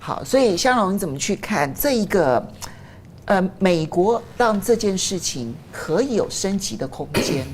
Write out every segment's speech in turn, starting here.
好，所以香龙你怎么去看这一个？美国让这件事情可以有升级的空间，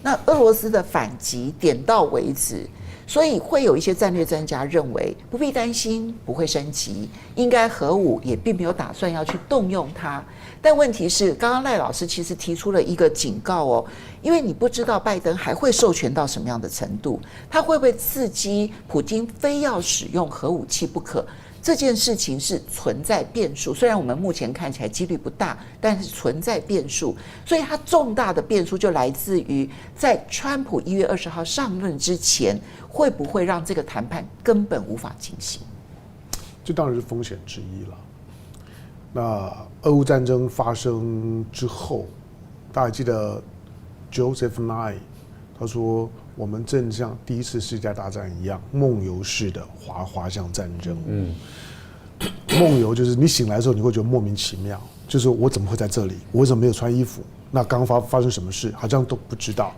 那俄罗斯的反击点到为止，所以会有一些战略专家认为不必担心不会升级，应该核武也并没有打算要去动用它。但问题是，刚刚赖老师其实提出了一个警告哦，因为你不知道拜登还会授权到什么样的程度，他会不会刺激普丁非要使用核武器不可？这件事情是存在变数，虽然我们目前看起来几率不大，但是存在变数。所以它重大的变数就来自于在川普1月20号上任之前，会不会让这个谈判根本无法进行？这当然是风险之一了。那俄乌战争发生之后，大家记得 Joseph Nye 他说，我们正像第一次世界大战一样，梦游式的滑向战争。梦游就是你醒来的时候，你会觉得莫名其妙，就是我怎么会在这里？我为什么没有穿衣服？那刚发生什么事，好像都不知道。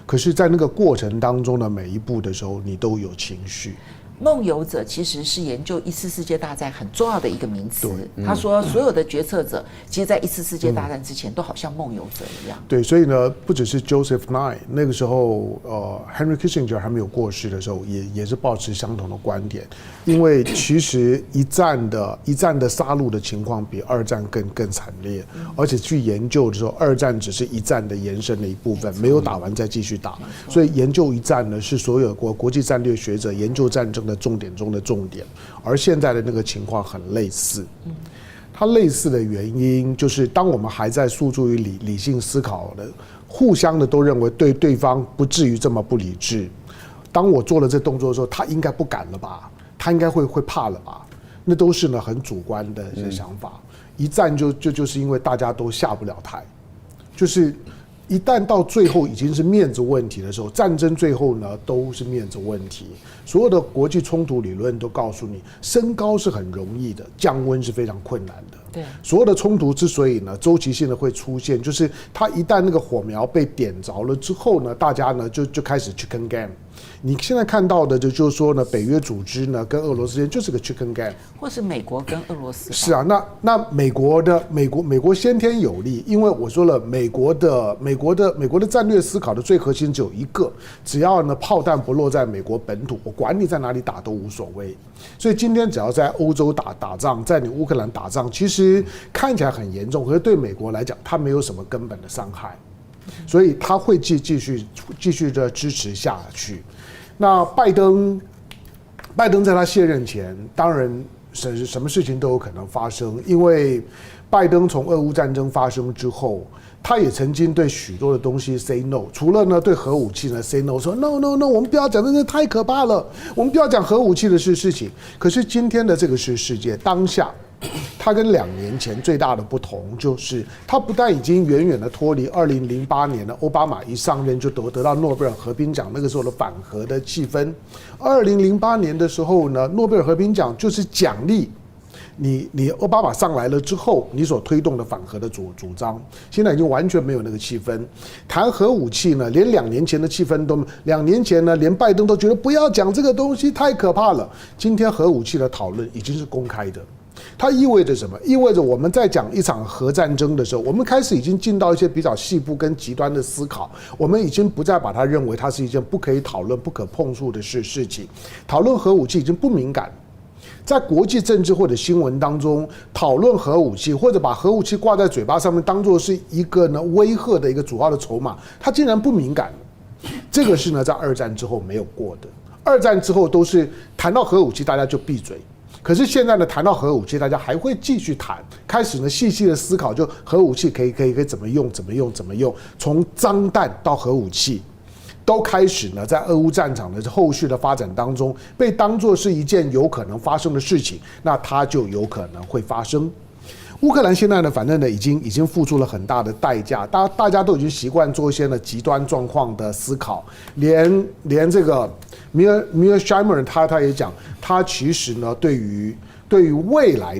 可是，在那个过程当中的每一步的时候，你都有情绪。梦游者其实是研究1次世界大战很重要的一个名词。他说，所有的决策者其实在1次世界大战之前都好像梦游者一样。对，所以呢，不只是 Joseph Nye 那个时候，Henry Kissinger 还没有过世的时候，也是抱持相同的观点，因为其实一战的杀戮的情况比2战更惨烈，而且去研究的时候，2战只是一战的延伸的一部分，没有打完再继续打，所以研究一战呢，是所有国际战略学者研究战争的重点中的重点，而现在的那个情况很类似。它类似的原因就是，当我们还在诉诸于理性思考的，互相的都认为对方不至于这么不理智。当我做了这动作的时候，他应该不敢了吧？他应该会怕了吧？那都是呢很主观的一些想法。一战就是因为大家都下不了台，就是一旦到最后已经是面子问题的时候，战争最后呢都是面子问题。所有的国际冲突理论都告诉你，升高是很容易的，降温是非常困难的。对，所有的冲突之所以呢周期性的会出现，就是它一旦那个火苗被点着了之后呢，大家呢就开始 chicken game。你现在看到的就是说呢，北约组织呢跟俄罗斯之间就是个 chicken game， 或是美国跟俄罗斯。是啊，那美国先天有利，因为我说了，美国的战略思考的最核心只有一个，只要呢炮弹不落在美国本土，我管你在哪里打都无所谓。所以今天只要在欧洲打仗，在你乌克兰打仗，其实看起来很严重，可是对美国来讲，它没有什么根本的伤害。所以他会继续的支持下去。那拜登在他卸任前，当然什么事情都有可能发生，因为拜登从俄乌战争发生之后，他也曾经对许多的东西 say no， 除了呢对核武器呢 say no， 说 no， 我们不要讲，那太可怕了，我们不要讲核武器的事情。可是今天的这个是世界当下。它跟2年前最大的不同就是，它不但已经远远的脱离2008年的奥巴马一上任就得到诺贝尔和平奖那个时候的反核的气氛。2008年的时候呢，诺贝尔和平奖就是奖励你奥巴马上来了之后，你所推动的反核的主张，现在已经完全没有那个气氛。谈核武器呢，连2年前的气氛都，2年前呢，连拜登都觉得不要讲这个东西太可怕了。今天核武器的讨论已经是公开的。它意味着什么？意味着我们在讲一场核战争的时候，我们开始已经进到一些比较细部跟极端的思考，我们已经不再把它认为它是一件不可以讨论、不可碰触的事情。讨论核武器已经不敏感，在国际政治或者新闻当中讨论核武器，或者把核武器挂在嘴巴上面当作是一个呢威吓的一个主要的筹码，它竟然不敏感。这个是呢在2战之后没有过的。2战之后都是谈到核武器大家就闭嘴。可是现在呢，谈到核武器，大家还会继续谈，开始呢细细的思考，就核武器可以怎么用，从脏弹到核武器，都开始呢在俄乌战场的后续的发展当中，被当作是一件有可能发生的事情，那它就有可能会发生。乌克兰现在呢，反正呢已经付出了很大的代价，大家都已经习惯做一些呢极端状况的思考，连这个米尔 Scheimer 他也讲，他其实呢对于未来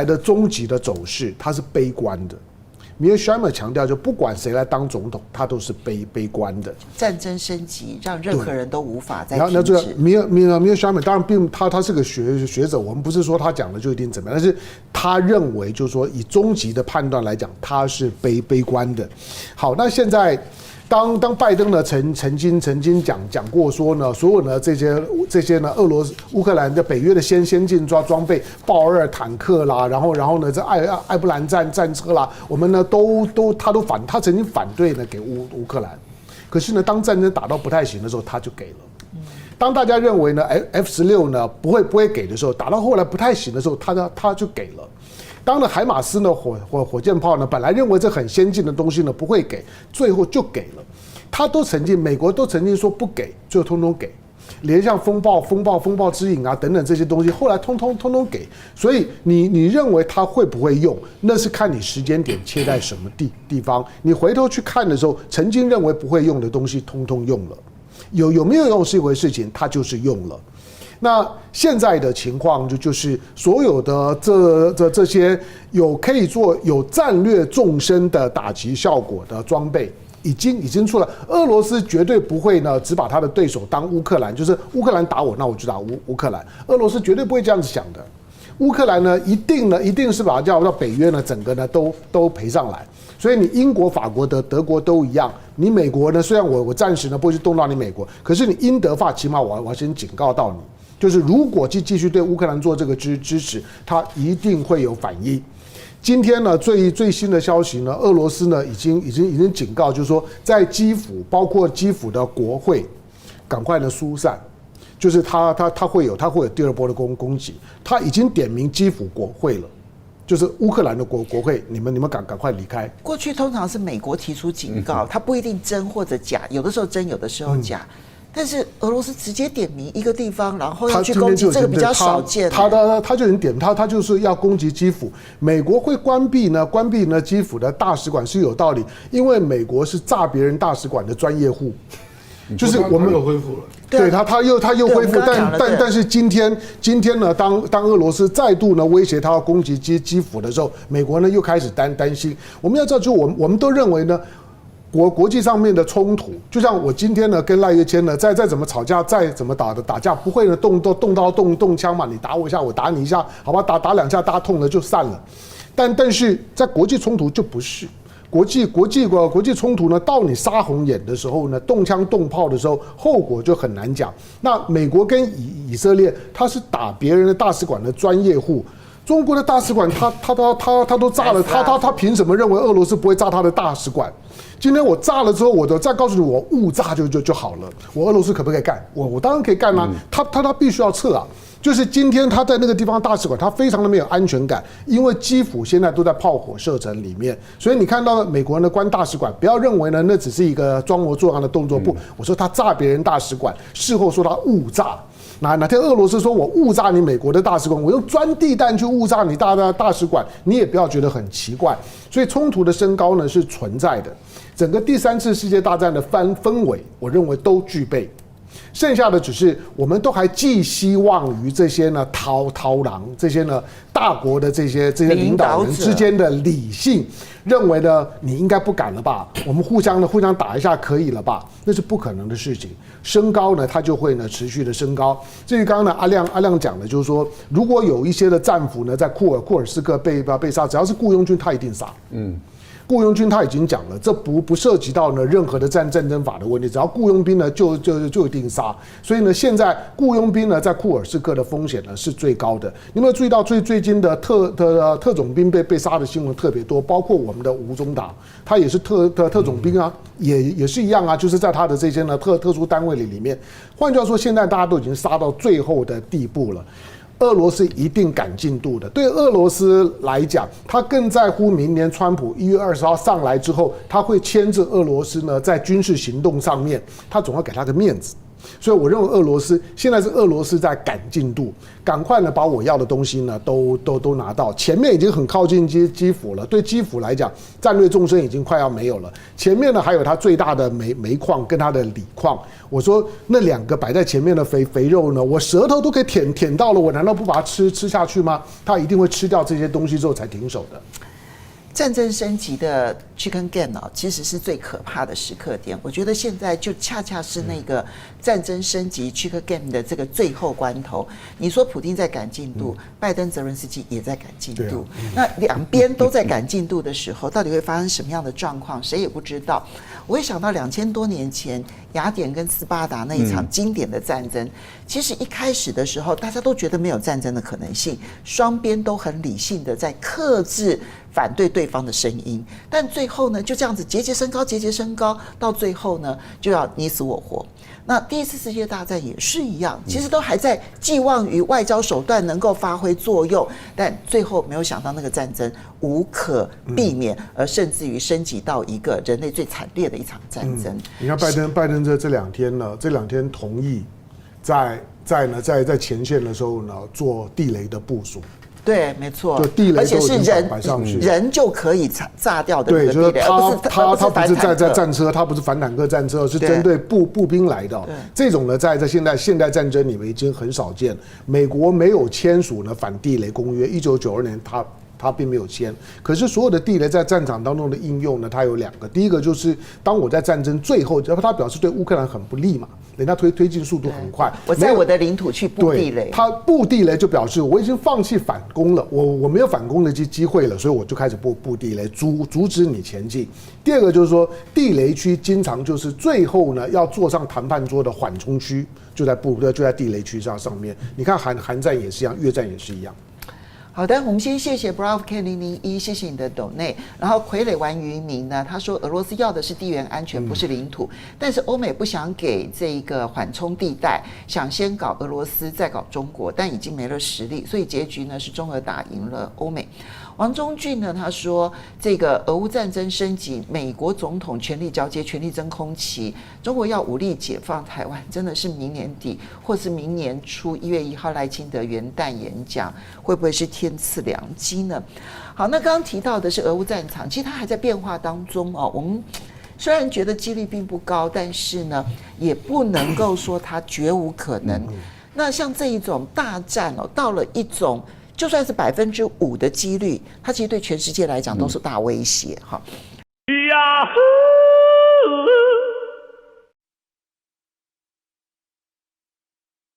的终极的走势，他是悲观的。米尔舍曼强调，就不管谁来当总统，他都是悲观的。战争升级让任何人都无法再然后呢，停止。米尔舍曼当然他是个学者，我们不是说他讲的就一定怎么样，但是他认为就是说以终极的判断来讲，他是悲观的。好，那现在。当拜登呢曾经讲过说呢，所有呢这些呢乌克兰的北约的先进装备，豹2坦克啦，然后呢这艾布兰战车啦，我们呢他曾经反对呢给乌克兰，可是呢当战争打到不太行的时候，他就给了。当大家认为呢 F-16呢不会给的时候，打到后来不太行的时候，他就给了。当了海马斯呢火箭炮呢，本来认为这很先进的东西呢不会给，最后就给了。美国都曾经说不给，最后通通给，连像风暴之影啊等等这些东西，后来通通给。所以你认为它会不会用，那是看你时间点切在什么地方。你回头去看的时候，曾经认为不会用的东西，通通用了。有没有用是一回事情，它就是用了。那现在的情况就是所有的这些可以做有战略纵深的打击效果的装备已经出来。俄罗斯绝对不会呢只把他的对手当乌克兰，就是乌克兰打我，那我就打乌克兰。俄罗斯绝对不会这样子想的。乌克兰呢一定是把它叫北约呢整个呢都赔上来。所以你英国、法国的德国都一样，你美国呢虽然我暂时呢不会去动到你美国，可是你英德法起码我要先警告到你。就是如果继续对乌克兰做这个支持，它一定会有反应。今天呢，最新的消息呢，俄罗斯呢已经警告，就是说在基辅，包括基辅的国会，赶快的疏散，就是它会有第二波的攻击，它已经点名基辅国会了。就是乌克兰的国会，你们赶快离开。过去通常是美国提出警告，它不一定真或者假，有的时候真，有的时候假。但是俄罗斯直接点名一个地方，然后要去攻击，这个比较少见。他就已经点他就是要攻击基辅。美国会关闭呢基辅的大使馆是有道理，因为美国是炸别人大使馆的专业户。就是我们又恢复了，对他又恢复，但是今天呢，当俄罗斯再度呢威胁他要攻击基辅的时候，美国呢又开始担心。我们要知道，就我们都认为呢。国际上面的冲突，就像我今天呢跟赖岳谦呢再怎么吵架，再怎么打架，不会呢动刀动枪嘛，你打我一下，我打你一下，好吧，打两下，大家痛了就散了。但是在国际冲突就不是。国际冲突呢，到你杀红眼的时候呢，动枪动炮的时候，后果就很难讲。那美国跟以色列，他是打别人的大使馆的专业户。中国的大使馆他都炸了，他凭什么认为俄罗斯不会炸他的大使馆？今天我炸了之后，我再告诉你，我误炸就好了。我俄罗斯可不可以干？我当然可以干啦。他必须要撤啊。就是今天他在那个地方大使馆，他非常的没有安全感，因为基辅现在都在炮火射程里面，所以你看到美国人的关大使馆，不要认为呢那只是一个装模作样的动作，不，我说他炸别人大使馆，事后说他误炸。哪天俄罗斯说我误炸你美国的大使馆，我用钻地弹去误炸你大使馆，你也不要觉得很奇怪。所以冲突的升高呢是存在的，整个第三次世界大战的氛围，我认为都具备。剩下的只是我们都还寄希望于这些呢涛狼，这些呢大国的这些领导人之间的理性，认为呢你应该不敢了吧，我们互相打一下可以了吧，那是不可能的事情。升高呢它就会呢持续的升高。至于刚刚呢阿亮讲的就是说，如果有一些的战俘呢在库尔斯克被杀，只要是雇佣军他一定杀。雇佣军他已经讲了，这不涉及到呢任何的战争法的问题，只要雇佣兵呢就一定杀。所以呢，现在雇佣兵呢在库尔斯克的风险呢是最高的。你有没有注意到最近的特种兵被杀的新闻特别多？包括我们的吴宗达，他也是特种兵啊，也是一样啊，就是在他的这些呢特殊单位里面。换句话说，现在大家都已经杀到最后的地步了。俄罗斯一定赶进度的。对俄罗斯来讲，他更在乎明年川普1月20号上来之后，他会牵制俄罗斯呢在军事行动上面，他总要给他个面子。所以我认为俄罗斯现在是俄罗斯在赶进度，赶快呢把我要的东西呢都拿到。前面已经很靠近基辅了，对基辅来讲，战略纵深已经快要没有了。前面呢还有它最大的煤矿跟它的锂矿。我说那两个摆在前面的肥肉呢，我舌头都可以舔到了，我难道不把它吃下去吗？它一定会吃掉这些东西之后才停手的。战争升级的 Chicken Game 其实是最可怕的时刻点。我觉得现在就恰恰是那个战争升级 Chicken Game 的这个最后关头。你说普丁在赶进度，拜登、泽伦斯基也在赶进度，那两边都在赶进度的时候，到底会发生什么样的状况，谁也不知道。我会想到2000多年前雅典跟斯巴达那一场经典的战争，其实一开始的时候，大家都觉得没有战争的可能性，双边都很理性的在克制反对对方的声音，但最后呢，就这样子节节升高，节节升高，到最后呢，就要你死我活。那第一次世界大战也是一样，其实都还在寄望于外交手段能够发挥作用，但最后没有想到那个战争无可避免，而甚至于升级到一个人类最惨烈的一场战争。你看拜登这两天呢，这两天同意在前线的时候呢做地雷的部署。对，没错，就地雷而且是人就可以炸掉的那个地雷，对，就是他不是在战车，他不是反坦克战车，是针对步兵来的。这种呢，在现代战争里面已经很少见。美国没有签署呢反地雷公约，1992年他并没有签，可是所有的地雷在战场当中的应用呢，它有两个。第一个就是当我在战争最后，他表示对乌克兰很不利嘛，人家推进速度很快，我在我的领土去布地雷，他布地雷就表示我已经放弃反攻了，我没有反攻的机会了，所以我就开始布地雷，阻止你前进。第二个就是说，地雷区经常就是最后呢要坐上谈判桌的缓冲区，就在地雷区上面。你看韩战也是一样，越战也是一样。好的，我们先谢谢 Bravo K001，谢谢你的抖内。然后傀儡玩渔民呢，他说俄罗斯要的是地缘安全，不是领土。但是欧美不想给这个缓冲地带，想先搞俄罗斯，再搞中国，但已经没了实力，所以结局呢是中俄打赢了欧美。王中俊呢，他说这个俄乌战争升级，美国总统权力交接，权力真空期，中国要武力解放台湾，真的是明年底或是明年初1月1号赖清德元旦演讲，会不会是天赐良机呢？好，那刚刚提到的是俄乌战场，其实它还在变化当中哦。我们虽然觉得几率并不高，但是呢，也不能够说它绝无可能。那像这一种大战哦，到了一种就算是5%的几率，它其实对全世界来讲都是大威胁哈。